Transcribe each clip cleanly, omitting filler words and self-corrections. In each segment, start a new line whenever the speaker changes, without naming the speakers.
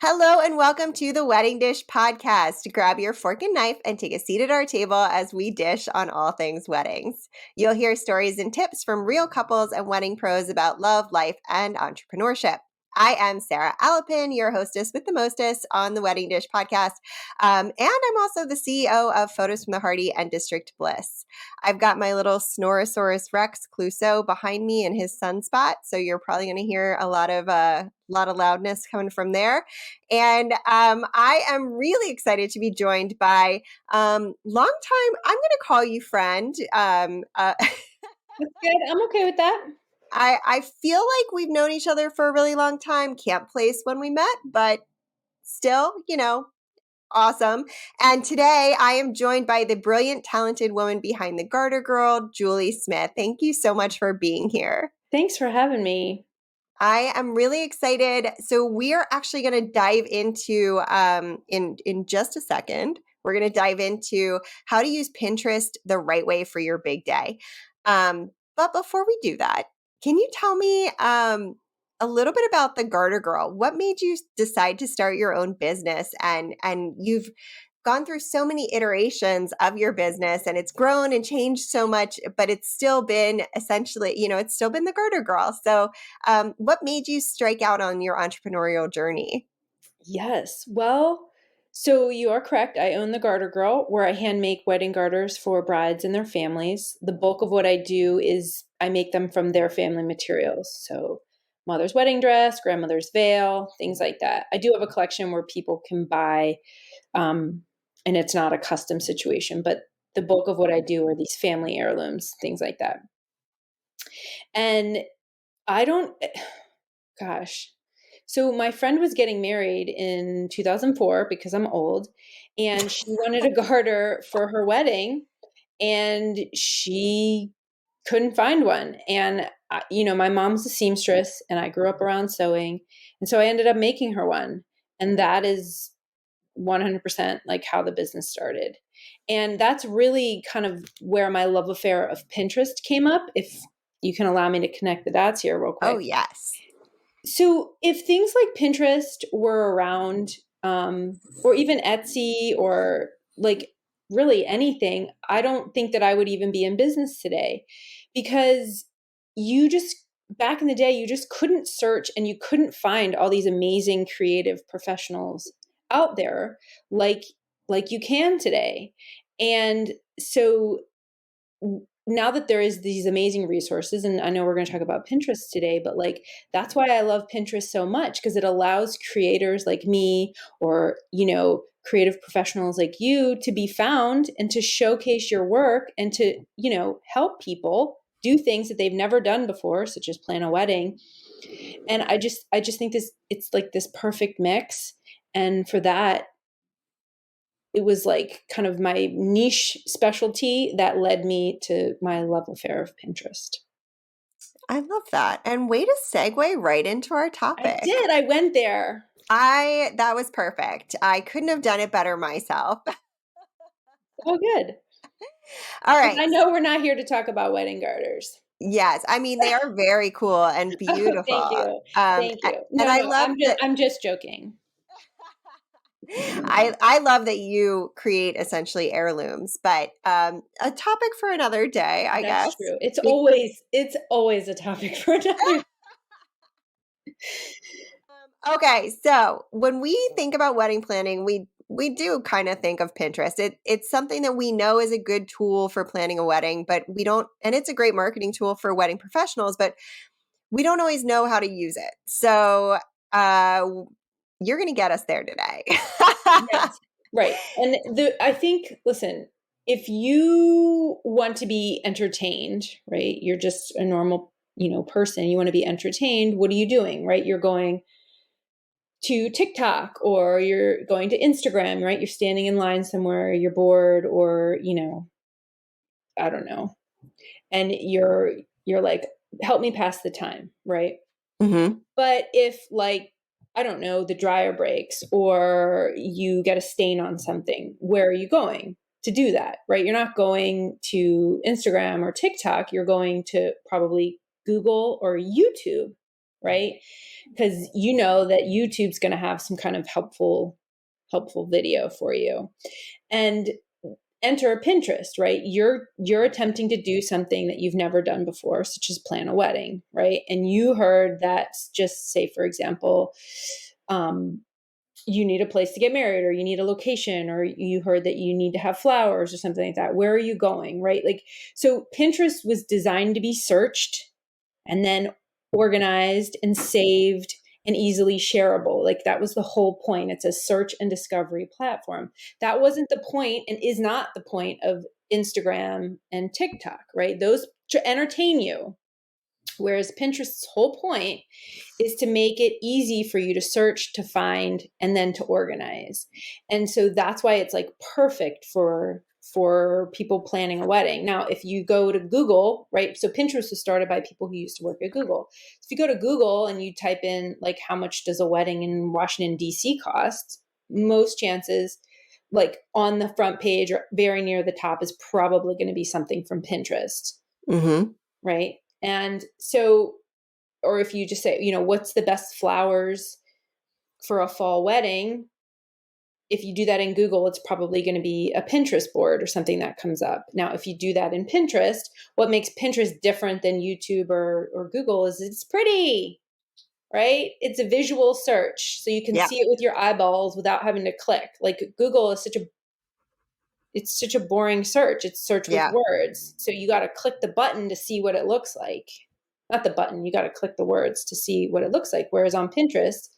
Hello and welcome to the Wedding Dish Podcast. Grab your fork and knife and take a seat at our table as we dish on all things weddings. You'll hear stories and tips from real couples and wedding pros about love, life, and entrepreneurship. I am Sarah Alapin, your hostess with the mostest on the Wedding Dish Podcast. And I'm also the CEO of Photos from the Harty and District Bliss. I've got my little Snorosaurus Rex Clouseau behind me in his sunspot, so you're probably going to hear a lot of loudness coming from there. And I am really excited to be joined by longtime, I'm going to call you friend.
That's good. I'm okay with that.
I feel like we've known each other for a really long time. Can't place when we met, but still, awesome. And today I am joined by the brilliant, talented woman behind the Garter girl, Juli Smith. Thank you so much for being here.
Thanks for having me.
I am really excited. So we are actually going to dive into, in just a second, we're going to dive into how to use Pinterest the right way for your big day. But before we do that, can you tell me a little bit about the Garter Girl? What made you decide to start your own business? And you've gone through so many iterations of your business and it's grown and changed so much, but it's still been essentially, it's still been the Garter Girl. So what made you strike out on your entrepreneurial journey?
Yes. Well, so you are correct. I own the Garter Girl, where I hand make wedding garters for brides and their families. The bulk of what I do is I make them from their family materials. So mother's wedding dress, grandmother's veil, things like that. I do have a collection where people can buy, and it's not a custom situation, but the bulk of what I do are these family heirlooms, things like that. And I don't, gosh. So my friend was getting married in 2004 because I'm old, and she wanted a garter for her wedding, and she couldn't find one. And my mom's a seamstress, and I grew up around sewing, and so I ended up making her one, and that is 100% like how the business started. And that's really kind of where my love affair of Pinterest came up. If you can allow me to connect the dots here real quick.
Oh, yes.
So if things like Pinterest were around, or even Etsy or like really anything, I don't think that I would even be in business today, because back in the day, you just couldn't search and you couldn't find all these amazing creative professionals out there like you can today. And so now that there is these amazing resources, and I know we're going to talk about Pinterest today, but like that's why I love Pinterest so much, because it allows creators like me or creative professionals like you to be found and to showcase your work and to help people do things that they've never done before, such as plan a wedding. And I just think it's like this perfect mix. And for that, it was like kind of my niche specialty that led me to my love affair of Pinterest.
I love that. And way to segue right into our topic.
I did. I went there.
That was perfect. I couldn't have done it better myself.
Oh, good.
All right.
I know we're not here to talk about wedding garters.
Yes. I mean, they are very cool and beautiful.
Thank you. Thank you.
And I love
I'm just joking.
I love that you create essentially heirlooms, but a topic for another day, I guess.
That's true. It's always a topic for another.
Okay, so when we think about wedding planning, we do kind of think of Pinterest. It's something that we know is a good tool for planning a wedding, but we don't, and it's a great marketing tool for wedding professionals, but we don't always know how to use it. So you're going to get us there today.
Yes, right. And I think, listen, if you want to be entertained, right? You're just a normal, person. You want to be entertained. What are you doing, right? You're going to TikTok or you're going to Instagram, right? You're standing in line somewhere, you're bored, or, I don't know. And you're like, help me pass the time, right?
Mm-hmm.
But if I don't know, the dryer breaks or you get a stain on something, where are you going to do that, right? You're not going to Instagram or TikTok. You're going to probably Google or YouTube right? Because you know that YouTube's going to have some kind of helpful video for you. And enter Pinterest, right? You're attempting to do something that you've never done before, such as plan a wedding, right? And you heard that, just say, for example, you need a place to get married, or you need a location, or you heard that you need to have flowers or something like that. Where are you going, right? Like, so Pinterest was designed to be searched and then organized and saved and easily shareable. Like, that was the whole point. It's a search and discovery platform. That wasn't the point, and is not the point, of Instagram and TikTok, right? Those to entertain you. Whereas Pinterest's whole point is to make it easy for you to search, to find, and then to organize. And so that's why it's like perfect for people planning a wedding. Now, if you go to Google, right? So Pinterest was started by people who used to work at Google. So if you go to Google and you type in, like, how much does a wedding in Washington, D.C. cost? Most chances, like, on the front page or very near the top, is probably going to be something from Pinterest.
Mm-hmm.
Right. And so, or if you just say, what's the best flowers for a fall wedding? If you do that in Google, it's probably going to be a Pinterest board or something that comes up. Now, if you do that in Pinterest, what makes Pinterest different than YouTube or Google is it's pretty, right? It's a visual search. So you can see it with your eyeballs without having to click. Like, Google is it's such a boring search. It's search with words. So you got to click the button to see what it looks like. Not the button. You got to click the words to see what it looks like. Whereas on Pinterest,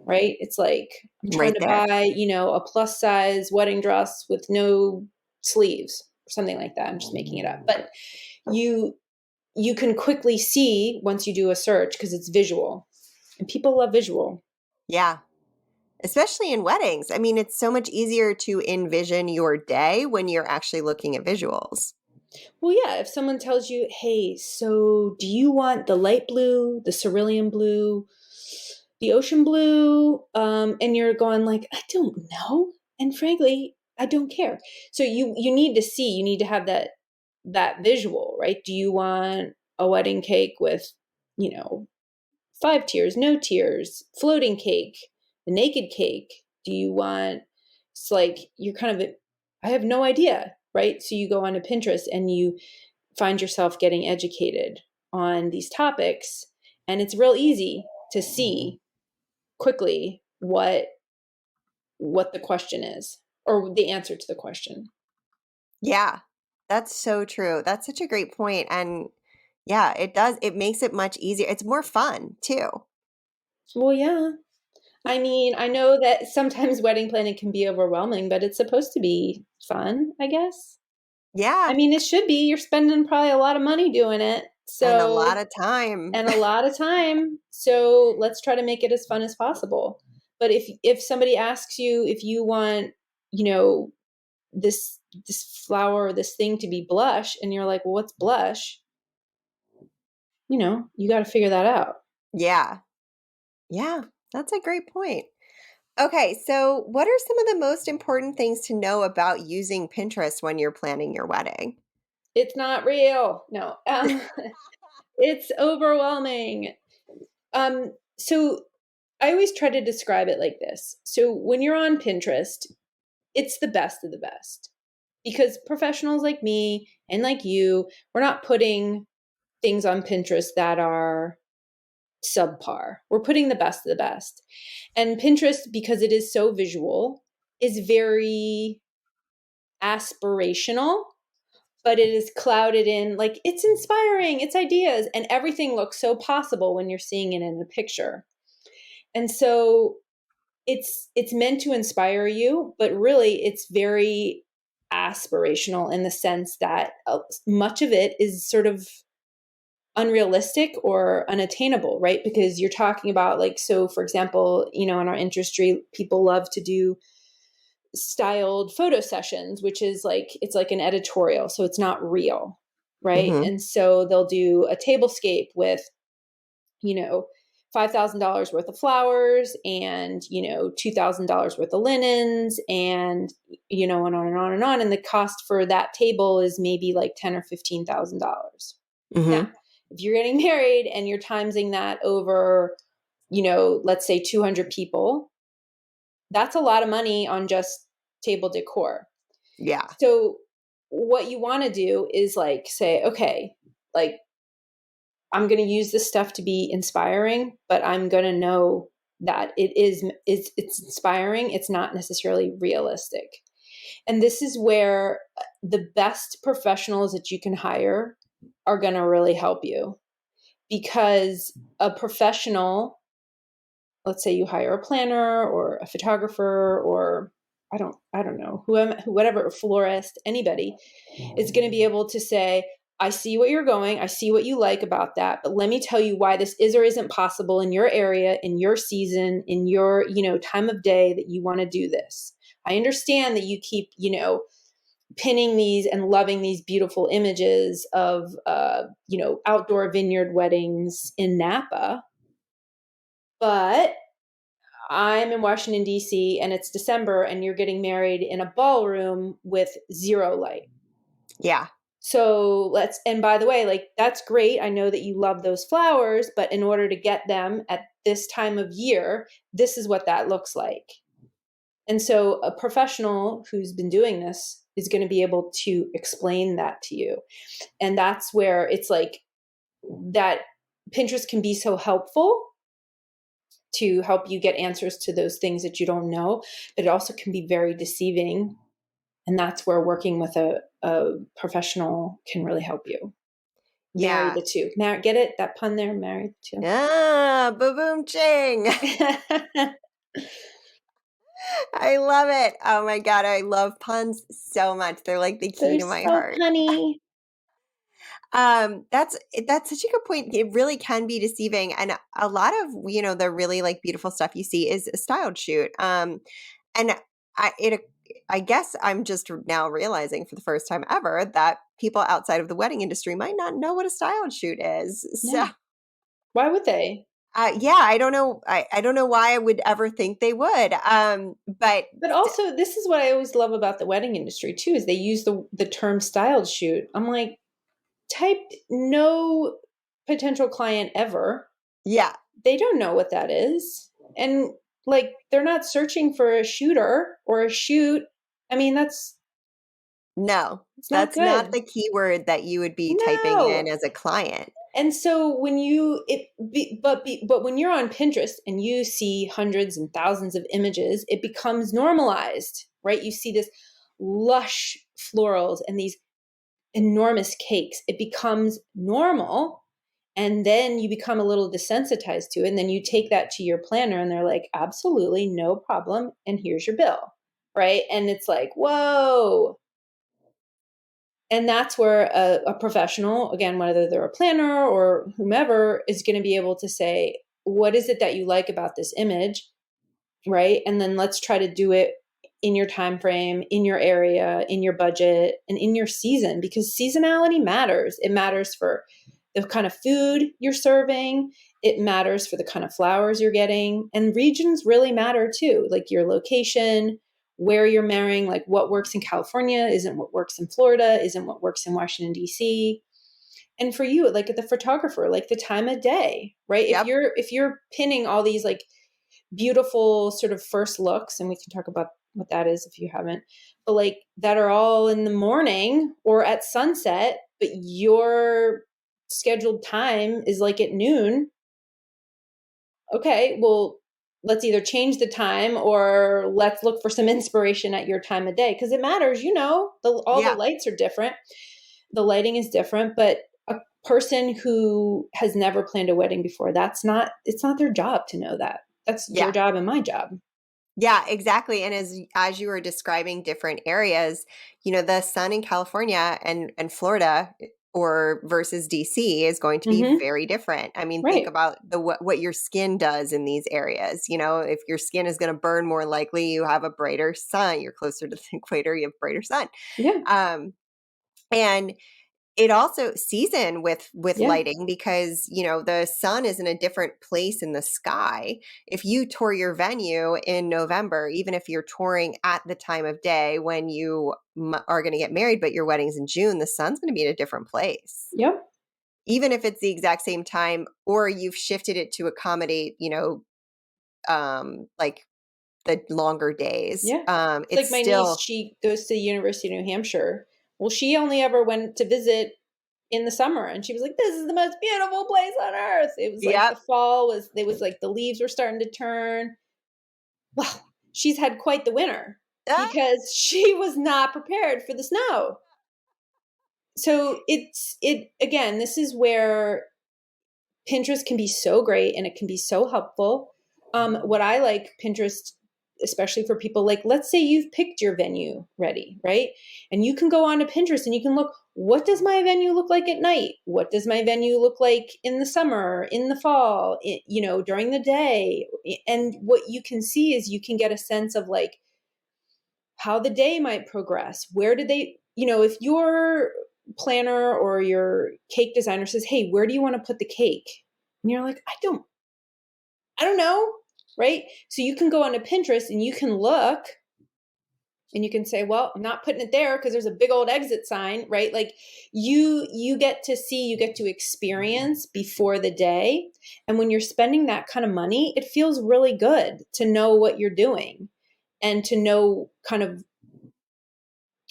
right, it's like, I'm trying to buy, a plus size wedding dress with no sleeves or something like that. I'm just making it up. But you can quickly see once you do a search, because it's visual, and people love visual.
Yeah. Especially in weddings. I mean, it's so much easier to envision your day when you're actually looking at visuals.
Well, yeah, if someone tells you, hey, so do you want the light blue, the cerulean blue, the ocean blue? And you're going like, I don't know. And frankly, I don't care. So you need to see, you need to have that visual, right? Do you want a wedding cake with, 5 tiers, no tiers, floating cake, the naked cake? Do you want, it's like, you're kind of, I have no idea, right? So you go onto Pinterest and you find yourself getting educated on these topics, and it's real easy to see quickly what the question is, or the answer to the question.
Yeah, that's so true. That's such a great point. And yeah, it makes it much easier. It's more fun too.
Well, yeah. I mean, I know that sometimes wedding planning can be overwhelming, but it's supposed to be fun, I guess.
Yeah.
I mean, it should be. You're spending probably a lot of money doing it.
And a lot of time.
So let's try to make it as fun as possible. But if somebody asks you if you want, this flower or this thing to be blush, and you're like, well, what's blush? You got to figure that out.
Yeah. Yeah, that's a great point. Okay, so what are some of the most important things to know about using Pinterest when you're planning your wedding?
It's not real. No. It's overwhelming. So I always try to describe it like this. So when you're on Pinterest, it's the best of the best, because professionals like me and like you, we're not putting things on Pinterest that are subpar. We're putting the best of the best. And Pinterest, because it is so visual, is very aspirational, but it is clouded in, like, it's inspiring, it's ideas, and everything looks so possible when you're seeing it in a picture. And so it's meant to inspire you, but really it's very aspirational in the sense that much of it is sort of unrealistic or unattainable, right? Because you're talking about, like, so for example, in our industry, people love to do styled photo sessions, which is like, it's like an editorial, so it's not real, right?
Mm-hmm.
And so they'll do a tablescape with, $5,000 worth of flowers and, $2,000 worth of linens, and, and on and on and on. And the cost for that table is maybe like $10,000 or $15,000.
Mm-hmm.
Now, if you're getting married and you're timesing that over, let's say 200 people, that's a lot of money on just table decor.
Yeah.
So what you want to do is like say, okay, like I'm going to use this stuff to be inspiring, but I'm going to know that it's inspiring. It's not necessarily realistic. And this is where the best professionals that you can hire are going to really help you, because a professional, let's say you hire a planner or a photographer or I don't know, whatever, a florist, anybody is going to be able to say, I see what you're going. I see what you like about that. But let me tell you why this is or isn't possible in your area, in your season, in your, time of day that you want to do this. I understand that you keep, pinning these and loving these beautiful images of, outdoor vineyard weddings in Napa. But I'm in Washington, D.C., and it's December, and you're getting married in a ballroom with zero light.
Yeah.
So and by the way, like, that's great. I know that you love those flowers, but in order to get them at this time of year, this is what that looks like. And so a professional who's been doing this is going to be able to explain that to you. And that's where it's like that Pinterest can be so helpful to help you get answers to those things that you don't know, but it also can be very deceiving. And that's where working with a professional can really help you. Marry
Yeah.
the two. Get it? That pun there, marry the two.
Ah, boom, ching. I love it. Oh my God. I love puns so much. They're like the key
They're
to my
so
heart.
punny.
That's such a good point. It really can be deceiving. And a lot of, the really like beautiful stuff you see is a styled shoot. And I guess I'm just now realizing for the first time ever that people outside of the wedding industry might not know what a styled shoot is. So,
No. Why would they?
yeah, I don't know. I don't know why I would ever think they would. But
also, this is what I always love about the wedding industry too, is they use the term styled shoot. I'm like, typed no potential client ever.
yeah,
They don't know what that is. And like, they're not searching for a shooter or a shoot. I mean, that's
no,
it's not
that's not
good.
the keyword that you would be typing in
No.
as a client.
And so when but when you're on Pinterest and you see hundreds and thousands of images, it becomes normalized, right? You see this lush florals and these enormous cakes. It becomes normal. And then you become a little desensitized to it. And then you take that to your planner and they're like, absolutely no problem. And here's your bill. Right. And it's like, whoa. And that's where a professional, again, whether they're a planner or whomever, is going to be able to say, what is it that you like about this image? Right. And then let's try to do it in your time frame, in your area, in your budget, and in your season, because seasonality matters. It matters for the kind of food you're serving. It matters for the kind of flowers you're getting. And regions really matter too, like your location, where you're marrying, like what works in California isn't what works in Florida, isn't what works in Washington, D.C. And for you, like the photographer, like the time of day, right?
Yep.
If you're pinning all these like beautiful sort of first looks, and we can talk about what that is if you haven't, but like that are all in the morning or at sunset, but your scheduled time is like at noon. Okay, well, let's either change the time or let's look for some inspiration at your time of day, because it matters, all the
Yeah.
lights are different. The lighting is different, but a person who has never planned a wedding before, it's not their job to know that. That's your
Yeah.
job and my job.
Yeah, exactly. And as you were describing different areas, the sun in California and Florida or versus DC is going to be
Mm-hmm.
very different. I mean, think
Right.
about what your skin does in these areas. If your skin is going to burn more likely, you have a brighter sun. You're closer to the equator, you have brighter sun.
Yeah.
And it also season with
Yeah.
lighting, because the sun is in a different place in the sky. If you tour your venue in November, even if you're touring at the time of day when you are going to get married, but your wedding's in June, the sun's going to be in a different place.
Yep.
even if it's the exact same time, or you've shifted it to accommodate, like the longer days.
Yeah. It's like
It's
my niece,
still,
she goes to the University of New Hampshire. Well, she only ever went to visit in the summer, and she was like, this is the most beautiful place on earth. It was like the
yep.
fall was, it was like the leaves were starting to turn. Well, she's had quite the winter
Ah,
because she was not prepared for the snow. So again, this is where Pinterest can be so great and it can be so helpful. What I like Pinterest, especially for people like, let's say you've picked your venue ready, right? And you can go on to Pinterest and you can look, what does my venue look like at night? What does my venue look like in the summer, in the fall, during the day? And what you can see is you can get a sense of like how the day might progress. Where did they, if your planner or your cake designer says, hey, where do you want to put the cake? And you're like, I don't know. Right. So you can go onto Pinterest and you can look and you can say, well, I'm not putting it there because there's a big old exit sign, right? Like you get to see, you get to experience before the day. And when you're spending that kind of money, it feels really good to know what you're doing and to know kind of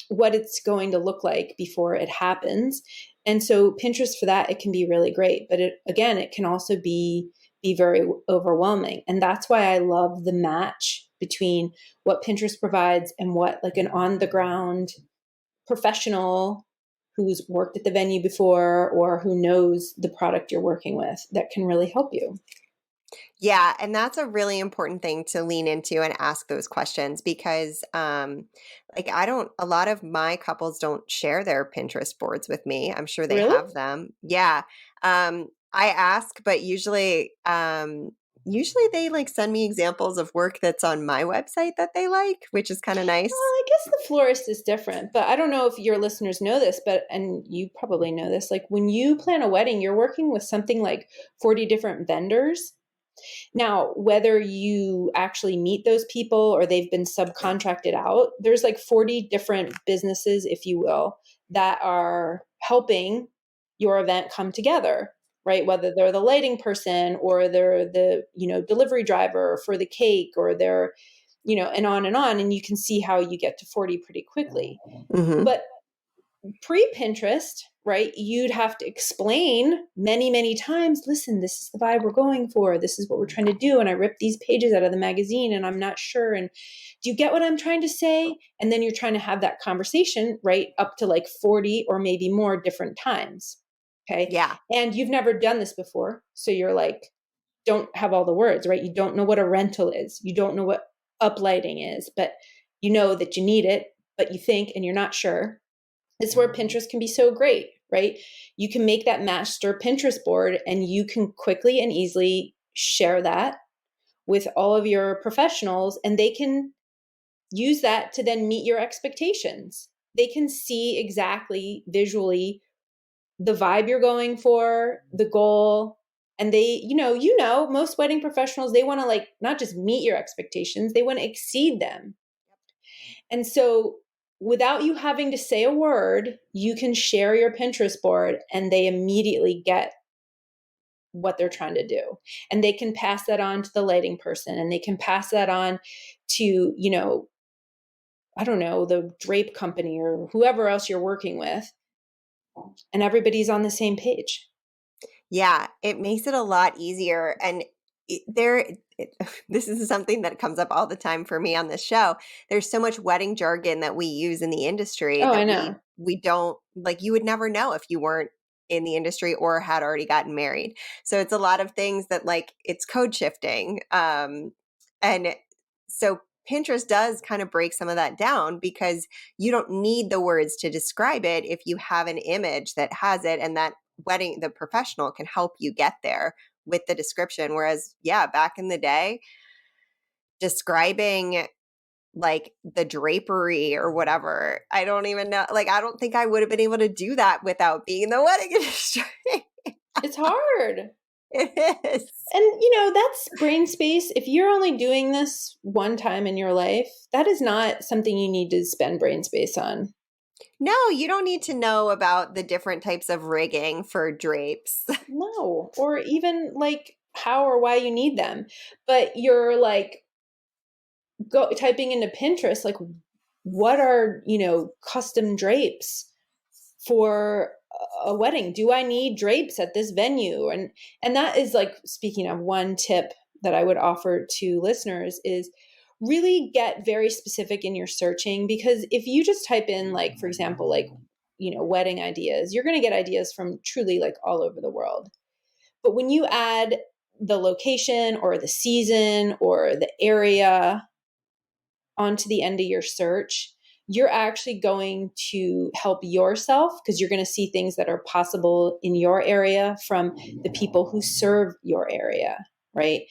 what it's going to look like before it happens. And so Pinterest for that, it can be really great, but it can also be very overwhelming. And that's why I love the match between what Pinterest provides and what like an on the ground professional who's worked at the venue before or who knows the product you're working with that can really help you.
Yeah, and that's a really important thing to lean into and ask those questions because like a lot of my couples don't share their Pinterest boards with me. I'm sure they
Really?
have them. Yeah. I ask, but usually they like send me examples of work that's on my website that they like, which is kind of
Well,
nice.
I guess the florist is different, but I don't know if your listeners know this, and you probably know this, like when you plan a wedding, you're working with something like 40 different vendors. Now, whether you actually meet those people or they've been subcontracted out, there's like 40 different businesses, if you will, that are helping your event come together, right? Whether they're the lighting person or they're the, delivery driver for the cake or they're, and on and on. And you can see how you get to 40 pretty quickly.
Hmm.
But pre-Pinterest, right, you'd have to explain many, many times, listen, this is the vibe we're going for. This is what we're trying to do. And I ripped these pages out of the magazine and I'm not sure. And do you get what I'm trying to say? And then you're trying to have that conversation, right, up to like 40 or maybe more different times. Okay.
Yeah.
And you've never done this before. So you're like, don't have all the words, right? You don't know what a rental is. You don't know what uplighting is, but you know that you need it, but you think and you're not sure. It's where Pinterest can be so great, right? You can make that master Pinterest board and you can quickly and easily share that with all of your professionals and they can use that to then meet your expectations. They can see exactly visually the vibe you're going for, the goal, and they, most wedding professionals, they want to like not just meet your expectations, they want to exceed them. And so without you having to say a word, you can share your Pinterest board and they immediately get what they're trying to do. And they can pass that on to the lighting person and they can pass that on to, I don't know, the drape company or whoever else you're working with. And everybody's on the same page.
Yeah, it makes it a lot easier. And this is something that comes up all the time for me on this show. There's so much wedding jargon that we use in the industry
Oh, I
that
know.
we don't like. You would never know if you weren't in the industry or had already gotten married. So it's a lot of things that like it's code shifting. And so Pinterest does kind of break some of that down because you don't need the words to describe it if you have an image that has it, and that the professional can help you get there with the description. Whereas, yeah, back in the day, describing like the drapery or whatever, I don't even know. Like, I don't think I would have been able to do that without being in the wedding industry.
It's hard.
It is.
And that's brain space. If you're only doing this one time in your life, that is not something you need to spend brain space on.
No, you don't need to know about the different types of rigging for drapes.
No, or even like how or why you need them. But you're like go typing into Pinterest, like what are, custom drapes for a wedding? Do I need drapes at this venue? And that is like, speaking of, one tip that I would offer to listeners is really get very specific in your searching, because if you just type in, like, for example, like, wedding ideas, you're going to get ideas from truly like all over the world. But when you add the location or the season or the area onto the end of your search, you're actually going to help yourself, because you're going to see things that are possible in your area from the people who serve your area, right?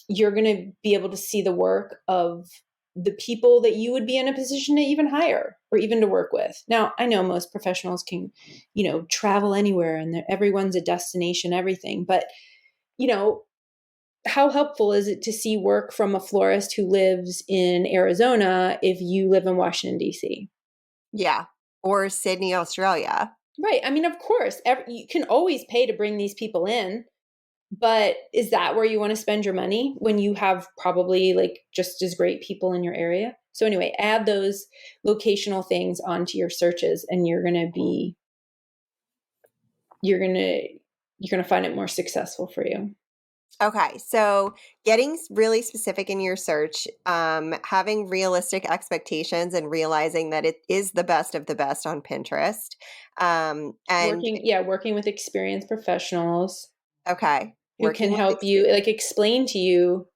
You're going to be able to see the work of the people that you would be in a position to even hire or even to work with. Now, I know most professionals can, travel anywhere and everyone's a destination, everything, but, how helpful is it to see work from a florist who lives in Arizona if you live in Washington, D.C.?
Yeah. Or Sydney, Australia.
Right. I mean, of course, you can always pay to bring these people in, but is that where you want to spend your money when you have probably like just as great people in your area? So anyway, add those locational things onto your searches and you're going to find it more successful for you.
Okay, so getting really specific in your search, having realistic expectations and realizing that it is the best of the best on Pinterest. And
Working with experienced professionals
okay,
who can
working with
help you, like, explain to you,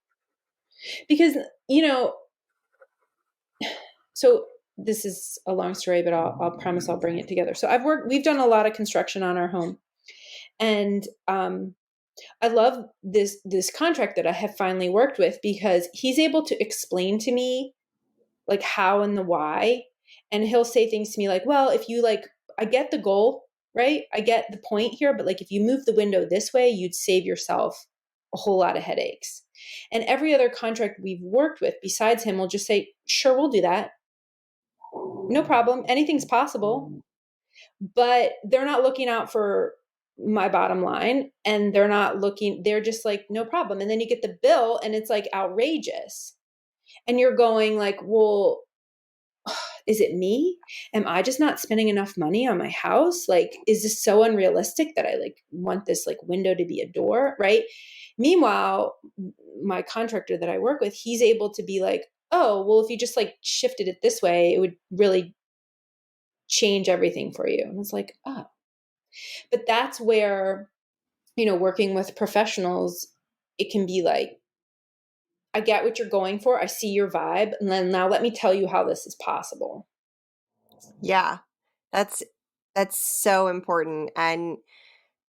because, so this is a long story, but I'll promise I'll bring it together. So we've done a lot of construction on our home, and I love this contract that I have finally worked with, because he's able to explain to me like how and the why. And he'll say things to me like, well, if you like, I get the goal, right? I get the point here, but like if you move the window this way, you'd save yourself a whole lot of headaches. And every other contract we've worked with besides him will just say, sure, we'll do that. No problem. Anything's possible. But they're not looking out for my bottom line, and they're just like, no problem. And then you get the bill and it's like outrageous. And you're going like, well, is it me? Am I just not spending enough money on my house? Like, is this so unrealistic that I like want this like window to be a door, right? Meanwhile, my contractor that I work with, he's able to be like, oh, well, if you just like shifted it this way, it would really change everything for you. And it's like, oh, but that's where, working with professionals, it can be like, I get what you're going for. I see your vibe. And then now let me tell you how this is possible.
yeah, that's so important, and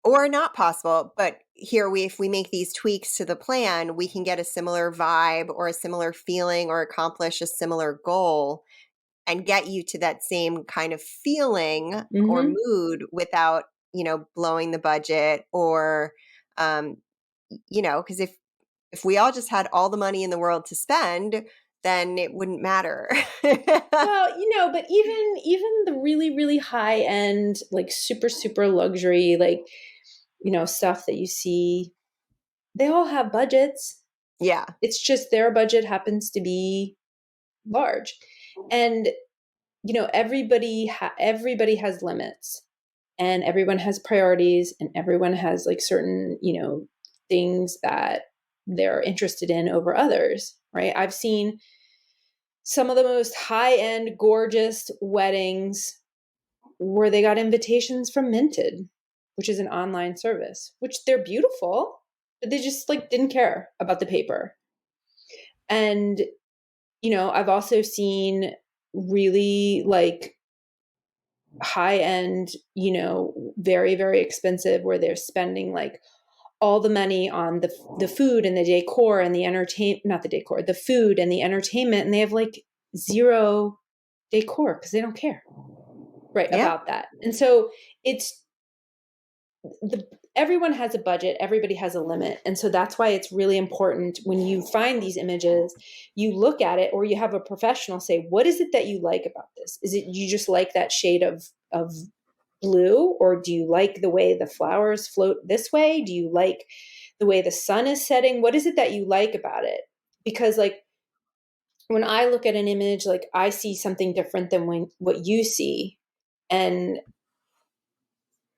or not possible, but here if we make these tweaks to the plan, we can get a similar vibe or a similar feeling or accomplish a similar goal and get you to that same kind of feeling or
Mm-hmm.
mood without, blowing the budget or, um, because if we all just had all the money in the world to spend, then it wouldn't matter.
Well, but even the really, really high end, like super, super luxury, like, stuff that you see, they all have budgets.
Yeah.
It's just their budget happens to be large. And, everybody has limits, and everyone has priorities, and everyone has like certain, things that they're interested in over others, right? I've seen some of the most high end, gorgeous weddings where they got invitations from Minted, which is an online service, which they're beautiful, but they just like didn't care about the paper. And, I've also seen really like high end, very, very expensive, where they're spending like all the money on the food and the decor and the not the decor, the food and the entertainment. And they have like zero decor because they don't care, right,
Yeah.
about that. And so it's everyone has a budget, everybody has a limit. And so that's why it's really important when you find these images, you look at it, or you have a professional say, what is it that you like about this? Is it you just like that shade of blue, or do you like the way the flowers float this way? Do you like the way the sun is setting? What is it that you like about it? Because like when I look at an image, like I see something different than what you see, and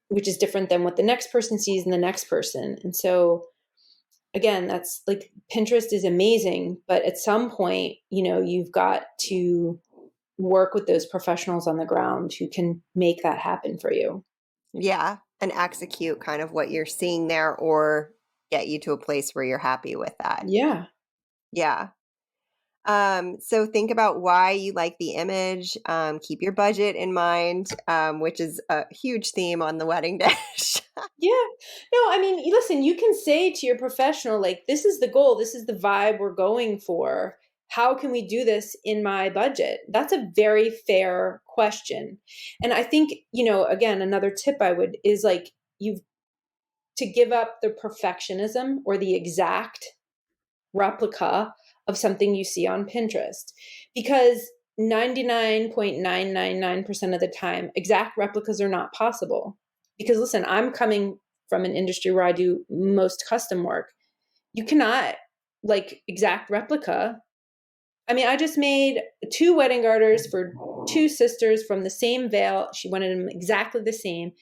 which is different than what the next person sees and the next person. And so again, that's like Pinterest is amazing, but at some point, you've got to work with those professionals on the ground who can make that happen for you.
Yeah. And execute kind of what you're seeing there, or get you to a place where you're happy with that.
Yeah.
Yeah. So think about why you like the image. Keep your budget in mind, which is a huge theme on the wedding dish.
Yeah. No, I mean, listen, you can say to your professional, like, this is the goal, this is the vibe we're going for. How can we do this in my budget? That's a very fair question. And I think, again, another tip I would is like, you've to give up the perfectionism or the exact replica of something you see on Pinterest, because 99.999% of the time, exact replicas are not possible. Because listen, I'm coming from an industry where I do most custom work. You cannot like exact replica. I mean, I just made 2 wedding garters for 2 sisters from the same veil. She wanted them exactly the same,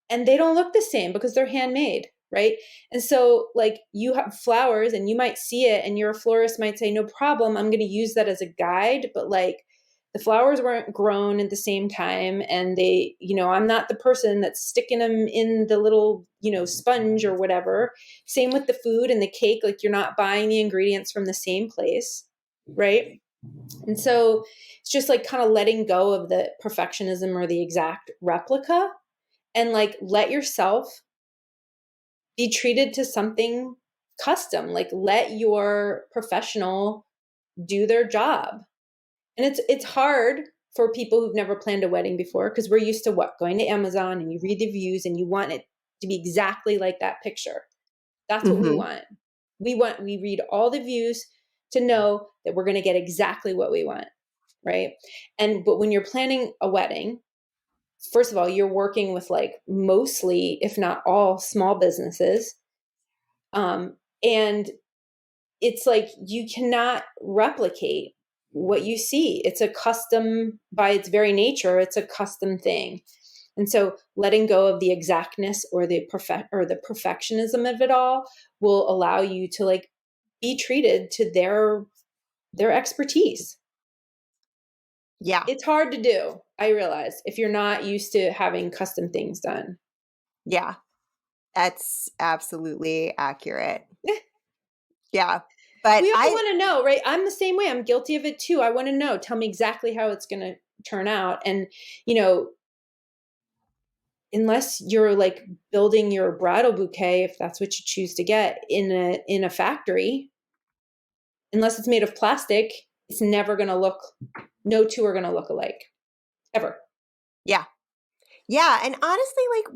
and they don't look the same because they're handmade. Right. And so like you have flowers and you might see it and your florist might say, no problem, I'm going to use that as a guide. But like the flowers weren't grown at the same time. And they, I'm not the person that's sticking them in the little, sponge or whatever. Same with the food and the cake. Like you're not buying the ingredients from the same place. Right. And so it's just like kind of letting go of the perfectionism or the exact replica, and like let yourself be treated to something custom. Like let your professional do their job. And it's hard for people who've never planned a wedding before, because we're used to going to Amazon and you read the reviews and you want it to be exactly like that picture. That's what we want. We read all the views to know that we're going to get exactly what we want. Right. But when you're planning a wedding, first of all, you're working with like mostly, if not all, small businesses. And it's like you cannot replicate what you see. It's a custom by its very nature. It's a custom thing. And so letting go of the exactness or the perfectionism of it all will allow you to like be treated to their expertise.
Yeah.
It's hard to do, I realize, if you're not used to having custom things done.
Yeah. That's absolutely accurate. Yeah. But
we all want to know, right? I'm the same way. I'm guilty of it too. I want to know. Tell me exactly how it's going to turn out. And, unless you're like building your bridal bouquet, if that's what you choose to get in a factory, unless it's made of plastic, it's never going to look, no two are going to look alike ever.
Yeah. Yeah. And honestly, like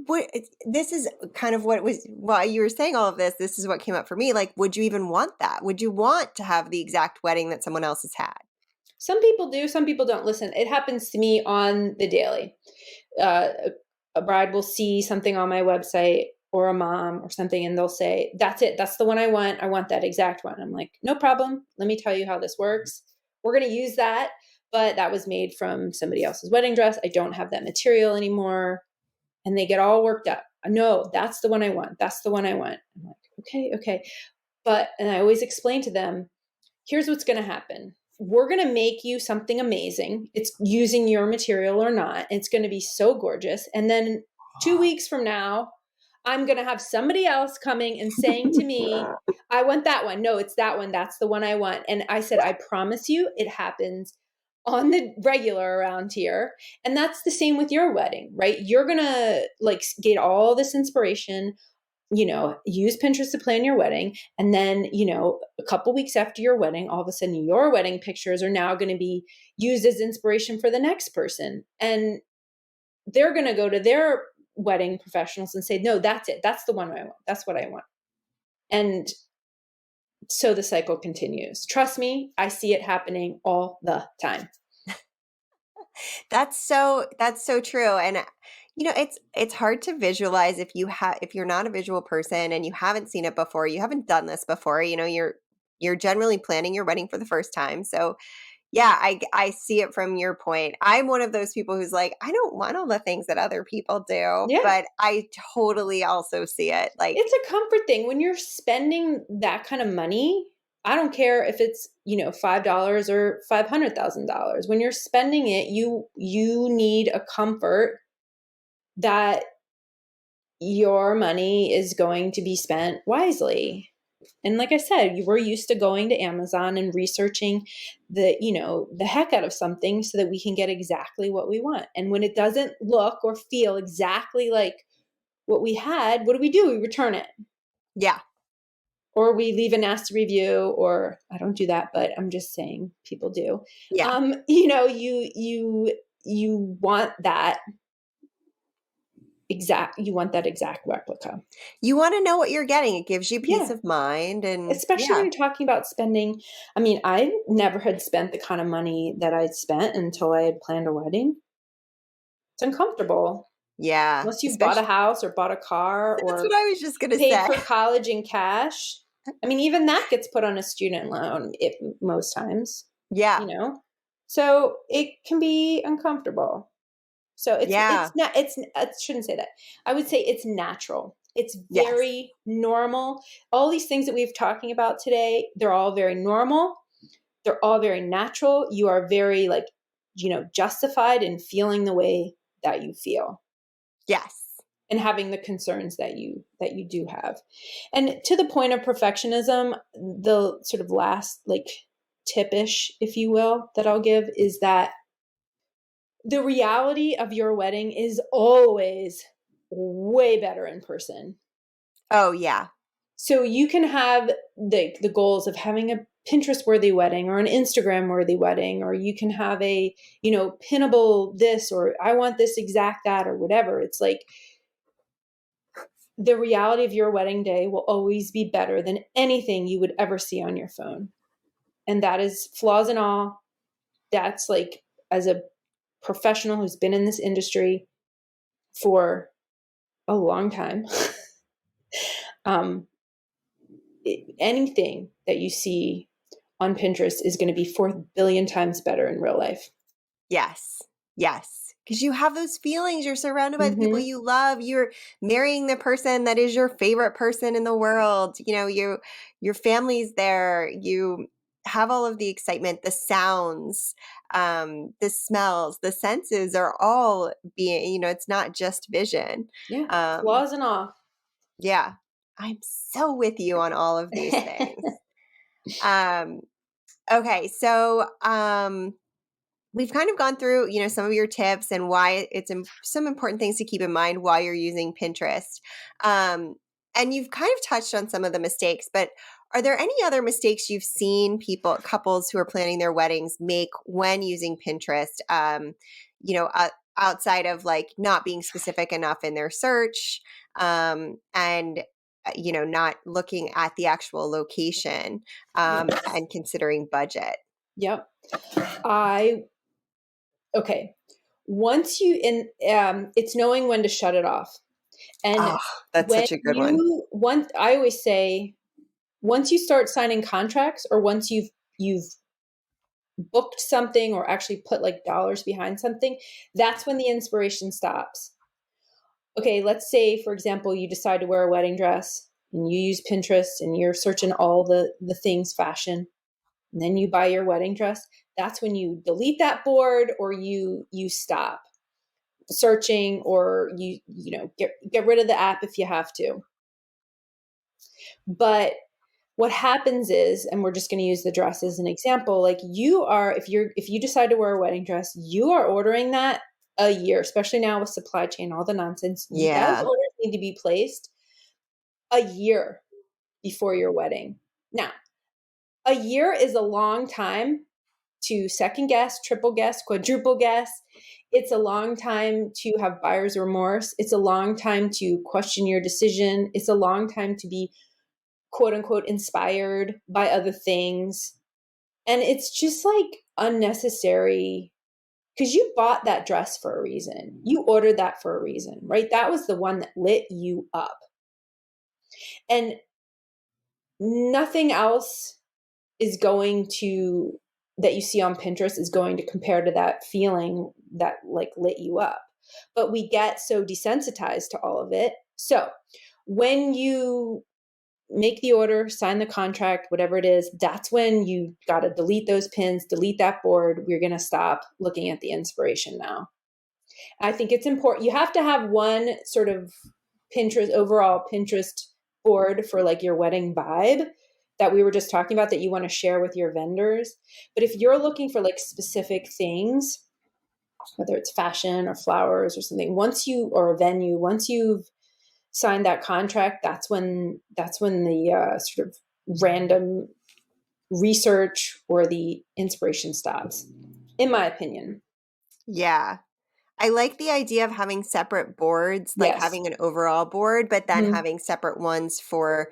this is kind of what was, while you were saying all of this, this is what came up for me. Like, would you even want that? Would you want to have the exact wedding that someone else has had?
Some people do, some people don't. Listen, it happens to me on the daily. A bride will see something on my website, or a mom or something, and they'll say, that's it. That's the one I want. I want that exact one. I'm like, no problem. Let me tell you how this works. We're going to use that, but that was made from somebody else's wedding dress. I don't have that material anymore. And they get all worked up. No, that's the one I want. That's the one I want. I'm like, okay. And I always explain to them, here's what's going to happen. We're going to make you something amazing. It's using your material or not. It's going to be so gorgeous. And then 2 weeks from now, I'm going to have somebody else coming and saying to me, I want that one. No, it's that one. That's the one I want. And I said, I promise you it happens on the regular around here. And that's the same with your wedding, right? You're going to like get all this inspiration, use Pinterest to plan your wedding. And then, a couple weeks after your wedding, all of a sudden your wedding pictures are now going to be used as inspiration for the next person. And they're going to go to their wedding professionals and say, no, that's it. That's the one I want. That's what I want. And so the cycle continues. Trust me, I see it happening all the time.
That's so true. And it's hard to visualize if you're not a visual person and you haven't seen it before, you haven't done this before, you're generally planning your wedding for the first time. So yeah, I see it from your point. I'm one of those people who's like, I don't want all the things that other people do,
Yeah.
but I totally also see it. Like,
it's a comfort thing when you're spending that kind of money. I don't care if it's, $5 or $500,000. When you're spending it, you need a comfort that your money is going to be spent wisely. And like I said, we're used to going to Amazon and researching the heck out of something so that we can get exactly what we want. And when it doesn't look or feel exactly like what we had, what do? We return it.
yeah.
Or we leave a nasty review, or I don't do that, but I'm just saying people do.
Yeah.
You want that exact replica.
You want to know what you're getting. It gives you peace of mind. And
especially when you're talking about spending. I mean, I never had spent the kind of money that I'd spent until I had planned a wedding. It's uncomfortable.
Yeah.
Unless you bought a house or bought a car or
that's what I was just going to
paid
say.
for college in cash. I mean, even that gets put on a student loan most times.
Yeah.
So it can be uncomfortable. So it's not, I shouldn't say that. I would say it's natural. It's very normal. All these things that we've talking about today, they're all very normal. They're all very natural. You are very justified in feeling the way that you feel.
Yes.
And having the concerns that you do have. And to the point of perfectionism, the sort of last tip-ish, if you will, that I'll give is that the reality of your wedding is always way better in person.
Oh, yeah.
So you can have the goals of having a Pinterest-worthy wedding or an Instagram-worthy wedding, or you can have a, pinnable this, or I want this exact that, or whatever. It's like the reality of your wedding day will always be better than anything you would ever see on your phone. And that is flaws and all. That's as a professional who's been in this industry for a long time, anything that you see on Pinterest is going to be 4 billion times better in real life.
Yes. Yes. Because you have those feelings. You're surrounded by the people you love. You're marrying the person that is your favorite person in the world. Your family's there. You have all of the excitement, the sounds, the smells, the senses are all being, it's not just vision.
Yeah. Flaws and all.
Yeah. I'm so with you on all of these things. Okay. So, we've kind of gone through, some of your tips and why it's some important things to keep in mind while you're using Pinterest. And you've kind of touched on some of the mistakes, but are there any other mistakes you've seen couples who are planning their weddings make when using Pinterest? Outside of not being specific enough in their search, and not looking at the actual location, and considering budget.
Yep. Okay. Once it's knowing when to shut it off. And
that's such a good one.
I always say, once you start signing contracts, or once you've booked something or actually put dollars behind something, that's when the inspiration stops. Okay, let's say, for example, you decide to wear a wedding dress and you use Pinterest and you're searching all the things fashion, and then you buy your wedding dress. That's when you delete that board, or you stop searching, or you get rid of the app if you have to. But what happens is, and we're just going to use the dress as an example, if you decide to wear a wedding dress, you are ordering that a year, especially now with supply chain, all the nonsense.
Yeah.
Those orders need to be placed a year before your wedding. Now, a year is a long time to second guess, triple guess, quadruple guess. It's a long time to have buyer's remorse. It's a long time to question your decision. It's a long time to be quote unquote inspired by other things. And it's just like unnecessary because you bought that dress for a reason. You ordered that for a reason, right? That was the one that lit you up. And nothing else is going to, that you see on Pinterest is going to compare to that feeling that like lit you up. But we get so desensitized to all of it. So when you make the order, sign the contract, whatever it is, that's when you got to delete those pins, delete that board. We're going to stop looking at the inspiration now. I think it's important. You have to have one sort of overall Pinterest board for like your wedding vibe that we were just talking about that you want to share with your vendors. But if you're looking for like specific things, whether it's fashion or flowers or something, or a venue, once you've signed that contract, that's when the sort of random research or the inspiration stops, in my opinion.
Yeah. I like the idea of having separate boards, like
Yes.
having an overall board, but then
Mhm.
having separate ones for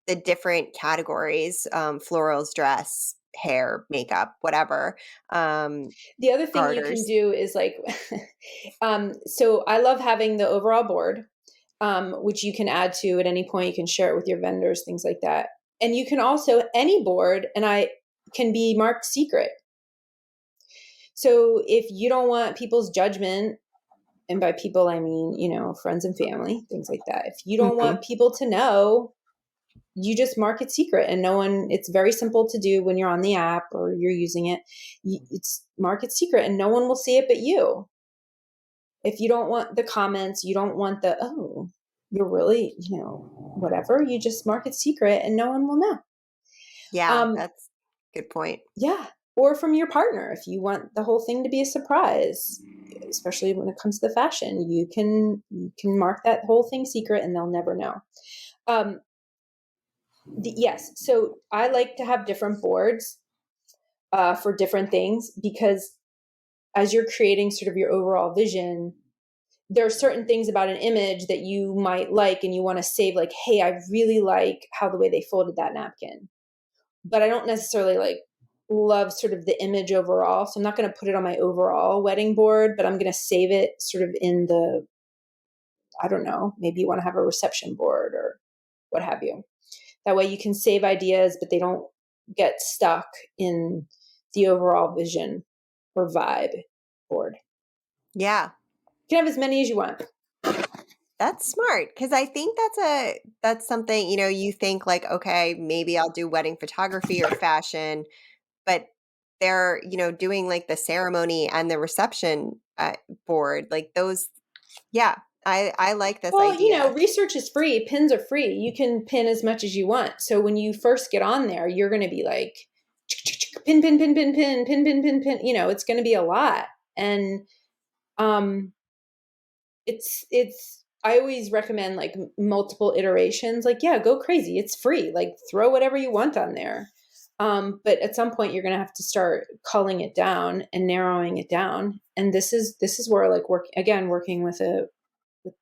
the different categories, florals, dress, hair, makeup, whatever.
The other thing you can
Garters.
do is like, so I love having the overall board, which you can add to at any point. You can share it with your vendors, things like that. And you can also, any board, and I can be marked secret. So if you don't want people's judgment, and by people, I mean, friends and family, things like that. If you don't want people to know, you just mark it secret and no one, it's very simple to do when you're on the app or you're using it. It's mark it secret and no one will see it but you. If you don't want the comments, you don't want oh, you're really, whatever, you just mark it secret and no one will know.
Yeah, that's a good point.
Yeah. Or from your partner, if you want the whole thing to be a surprise, especially when it comes to fashion, you can mark that whole thing secret and they'll never know. Yes. So I like to have different boards for different things because as you're creating sort of your overall vision, there are certain things about an image that you might like and you want to save, like, hey, I really like how the way they folded that napkin, but I don't necessarily like love sort of the image overall. So I'm not going to put it on my overall wedding board, but I'm going to save it sort of in the, I don't know, maybe you want to have a reception board or what have you. That way you can save ideas, but they don't get stuck in the overall vision or vibe board.
Yeah.
You can have as many as you want.
That's smart because I think that's something, you think like, okay, maybe I'll do wedding photography or fashion, but they're, doing like the ceremony and the reception board, like those. Yeah, I like this
Well,
idea.
research is free. Pins are free. You can pin as much as you want. So when you first get on there, you're going to be like, pin, pin, pin, pin, pin, pin, pin, pin, pin. It's going to be a lot. And I always recommend like multiple iterations. Like, yeah, go crazy. It's free. Like throw whatever you want on there. But at some point you're going to have to start culling it down and narrowing it down. And this is where like working with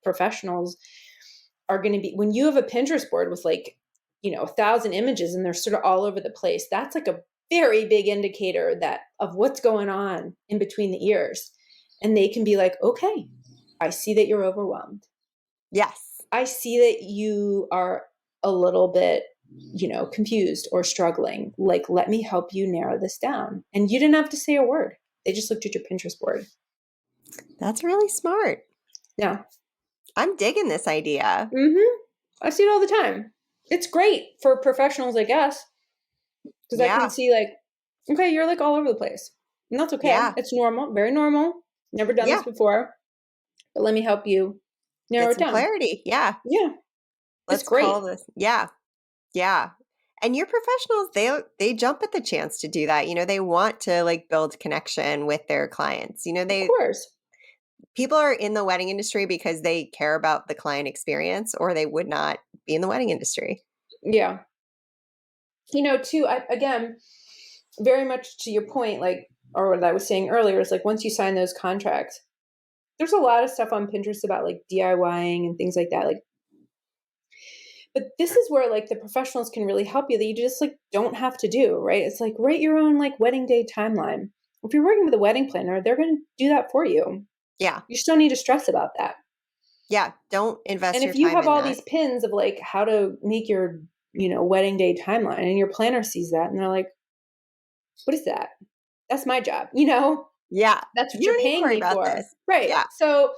professionals are going to be, when you have a Pinterest board with like, 1,000 images and they're sort of all over the place, that's like a very big indicator of what's going on in between the ears. And they can be like, okay, I see that you're overwhelmed.
Yes.
I see that you are a little bit, confused or struggling. Like, let me help you narrow this down. And you didn't have to say a word. They just looked at your Pinterest board.
That's really smart.
Yeah.
I'm digging this idea.
Mm-hmm. I see it all the time. It's great for professionals, I guess, because I can see like, okay, you're like all over the place. And that's okay.
Yeah.
It's normal, very normal. Never done this before. But let me help you narrow
Get
it
some
down.
clarity. Yeah.
Yeah.
Let's
It's great.
call this. Yeah. Yeah. And your professionals, they jump at the chance to do that. They want to like build connection with their clients.
Of course.
People are in the wedding industry because they care about the client experience or they would not be in the wedding industry.
Yeah. Too, again, very much to your point, like, or what I was saying earlier, is like once you sign those contracts, there's a lot of stuff on Pinterest about like DIYing and things like that. Like, but this is where like the professionals can really help you that you just like don't have to do, right? It's like write your own like wedding day timeline. If you're working with a wedding planner, they're going to do that for you.
Yeah.
You just don't need to stress about that.
Yeah. Don't invest
And
your
if you
time
have
in
all
that.
these pins of like how to make your, wedding day timeline, and your planner sees that and they're like, what is that? That's my job.
Yeah.
That's what
You
you're
don't need to
paying
worry
me
about
for.
this.
Right.
Yeah.
So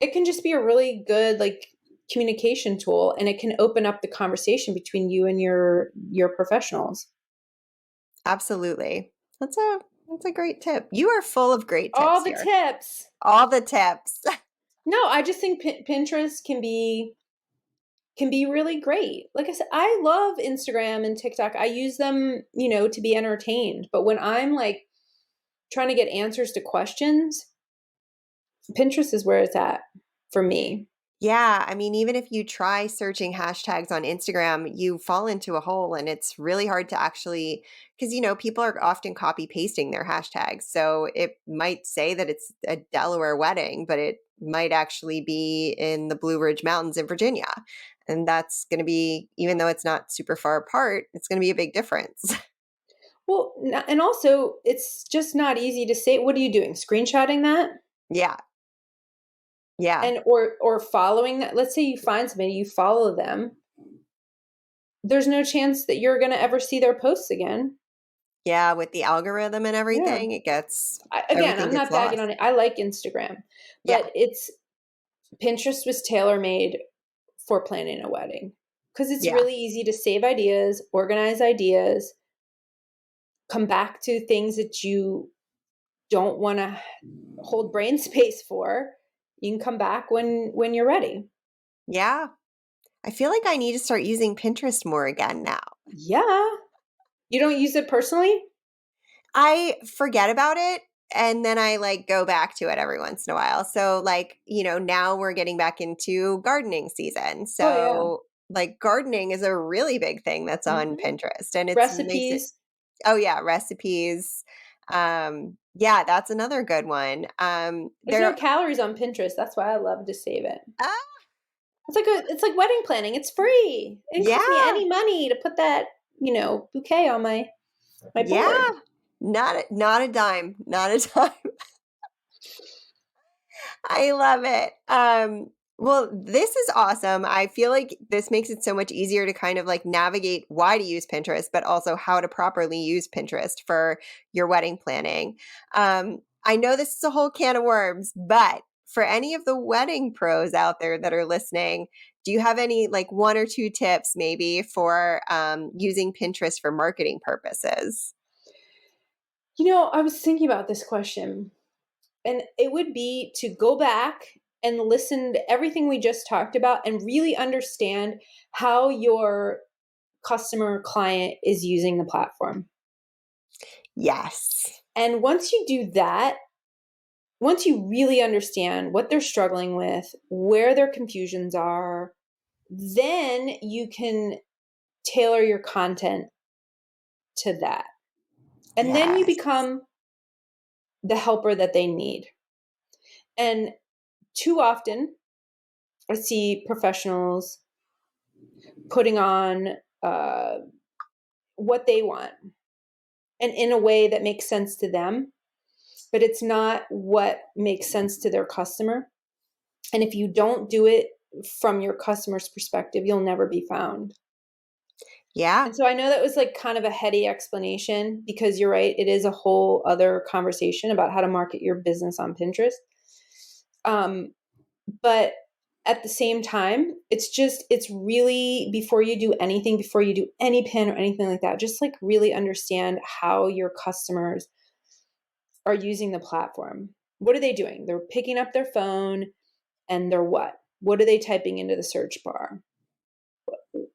it can just be a really good like communication tool, and it can open up the conversation between you and your professionals.
Absolutely. That's a great tip. You are full of great
All
tips
the
here.
tips.
All the tips.
No, I just think Pinterest can be really great. Like I said, I love Instagram and TikTok. I use them, to be entertained. But when I'm like trying to get answers to questions, Pinterest is where it's at for me.
Yeah, I mean, even if you try searching hashtags on Instagram, you fall into a hole and it's really hard to actually, because, people are often copy pasting their hashtags. So it might say that it's a Delaware wedding, but it might actually be in the Blue Ridge Mountains in Virginia. And that's going to be, even though it's not super far apart, it's going to be a big difference.
Well, and also it's just not easy to say. What are you doing? Screenshotting that?
Yeah. Yeah.
And or following that. Let's say you find somebody, you follow them. There's no chance that you're going to ever see their posts again.
Yeah. With the algorithm and
Yeah.
everything,
Again,
everything
I'm
gets
not bagging
lost.
on it. I like Instagram,
Yeah.
but Pinterest was tailor made for planning a wedding because it's
Yeah.
really easy to save ideas, organize ideas, come back to things that you don't want to hold brain space for. You can come back when you're ready.
Yeah. I feel like I need to start using Pinterest more again now.
Yeah. You don't use it personally?
I forget about it and then I like go back to it every once in a while. So like, now we're getting back into gardening season.
Oh yeah.
So like gardening is a really big thing that's on
Hmm.
Pinterest and it makes it
Recipes.
oh yeah, recipes. Yeah, that's another good one.
There's no
There
calories on Pinterest. That's why I love to save it.
ah,
It's like wedding planning. It's free. It didn't cost me
yeah.
any money to put that, bouquet on my
Yeah.
board.
Not a dime. Not a dime. I love it. Well, this is awesome. I feel like this makes it so much easier to kind of like navigate why to use Pinterest, but also how to properly use Pinterest for your wedding planning. I know this is a whole can of worms, but for any of the wedding pros out there that are listening, do you have any like one or two tips maybe for using Pinterest for marketing purposes?
I was thinking about this question, and it would be to go back and listen to everything we just talked about and really understand how your customer client is using the platform.
Yes.
And once you do that, once you really understand what they're struggling with, where their confusions are, then you can tailor your content to that. And then you
Yes.
become the helper that they need. And too often, I see professionals putting on what they want and in a way that makes sense to them, but it's not what makes sense to their customer. And if you don't do it from your customer's perspective, you'll never be found.
Yeah.
And so I know that was like kind of a heady explanation because you're right. It is a whole other conversation about how to market your business on Pinterest. But at the same time, it's really before you do anything, before you do any pin or anything like that, just like really understand how your customers are using the platform. What are they doing? They're picking up their phone and they're what? What are they typing into the search bar?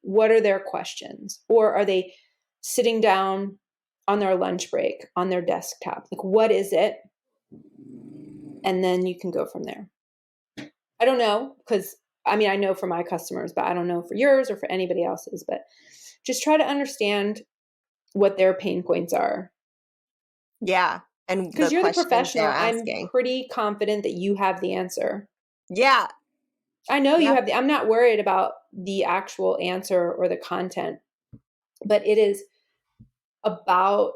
What are their questions? Or are they sitting down on their lunch break on their desktop? Like, what is it? And then you can go from there. I don't know because I mean, I know for my customers, but I don't know for yours or for anybody else's. But just try to understand what their pain points are
Yeah. And
Because
the
you're the
questions they're
professional. I'm
asking.
pretty confident that you have the answer.
Yeah.
I know you
Yeah.
have I'm not worried about the actual answer or the content, but it is about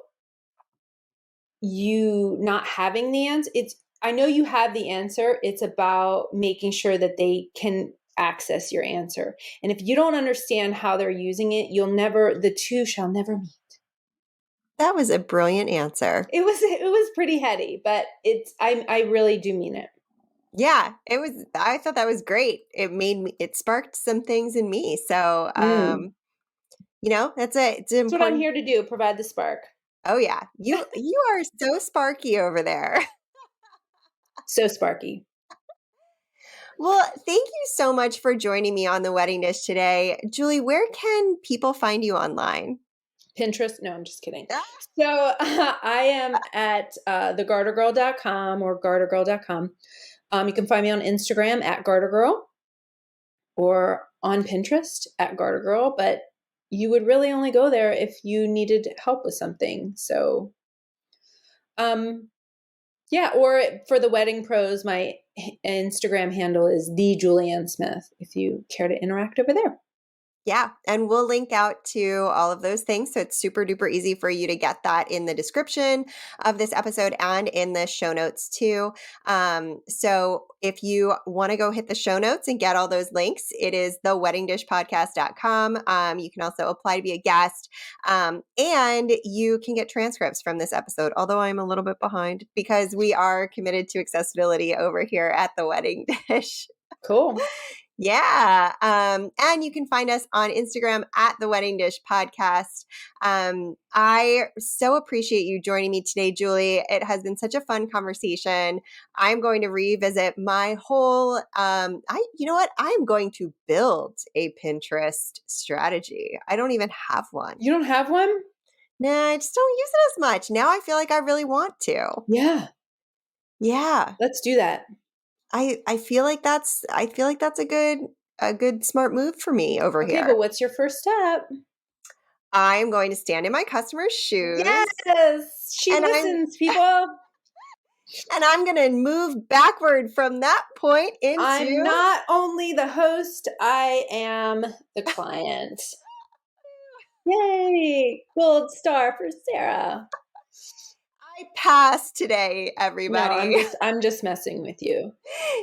you not having the answer. I know you have the answer. It's about making sure that they can access your answer. And if you don't understand how they're using it, the two shall never meet.
That was a brilliant answer.
It was pretty heady, but I really do mean it.
Yeah, I thought that was great. It sparked some things in me. So, it's
That's what I'm
important.
here to do, provide the spark.
Oh yeah. You are so sparky over there.
So sparky.
Well, thank you so much for joining me on the Wedding Dish today. Juli, where can people find you online?
Pinterest? No, I'm just kidding. So I am at thegartergirl.com or gartergirl.com. You can find me on Instagram at gartergirl or on Pinterest at gartergirl, but you would really only go there if you needed help with something. So, yeah, or for the wedding pros, my Instagram handle is @JulianneSmith if you care to interact over there.
Yeah, and we'll link out to all of those things. So it's super duper easy for you to get that in the description of this episode and in the show notes too. So if you want to go hit the show notes and get all those links, it is theweddingdishpodcast.com. You can also apply to be a guest, and you can get transcripts from this episode, although I'm a little bit behind because we are committed to accessibility over here at The Wedding Dish.
Cool.
Yeah. And you can find us on Instagram at The Wedding Dish Podcast. I so appreciate you joining me today, Juli. It has been such a fun conversation. I'm going to revisit my whole, you know what? I'm going to build a Pinterest strategy. I don't even have one.
You don't have one?
Nah, I just don't use it as much. Now I feel like I really want to.
Yeah.
Yeah.
Let's do that.
I feel like that's a good smart move for me over here.
Okay, but what's your first step?
I'm going to stand in my customer's shoes.
Yes, she listens, people.
And I'm going to move backward from that point into.
I'm not only the host, I am the client. Yay! Gold star for Sarah.
I passed today, everybody.
No, I'm just messing with you.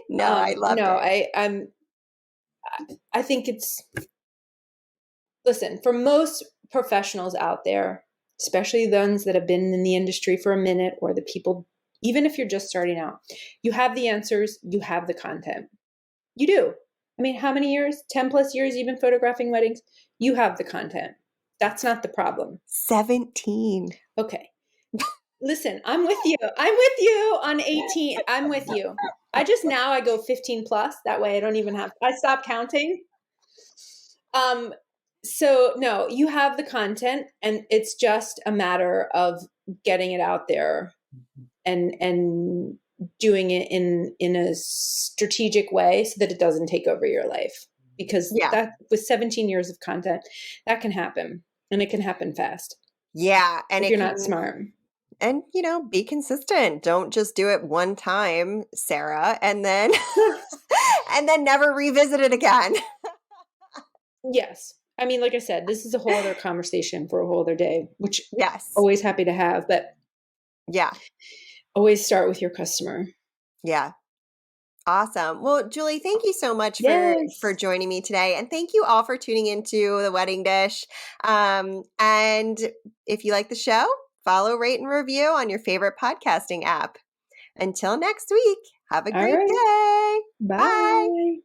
No, I love it.
I think it's, listen, for most professionals out there, especially the ones that have been in the industry for a minute, or the people, even if you're just starting out, you have the answers, you have the content. You do. I mean, how many years? 10 plus years you've been photographing weddings? You have the content. That's not the problem.
17.
Okay. Listen, I'm with you. I'm with you on 18. I'm with you. I go 15 plus. That way I stop counting. So no, you have the content, and it's just a matter of getting it out there and doing it in a strategic way so that it doesn't take over your life. Because that with 17 years of content, that can happen, and it can happen fast.
Yeah. And
if you're not smart.
And, be consistent. Don't just do it one time, Sarah, and then never revisit it again.
Yes. I mean, like I said, this is a whole other conversation for a whole other day, which
yes,
always happy to have, but
yeah,
always start with your customer.
Yeah. Awesome. Well, Juli, thank you so much for joining me today. And thank you all for tuning into The Wedding Dish. And if you like the show, follow, rate, and review on your favorite podcasting app. Until next week, have a great day.
Bye.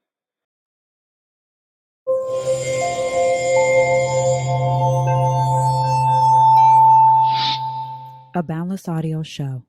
A Boundless Audio Show.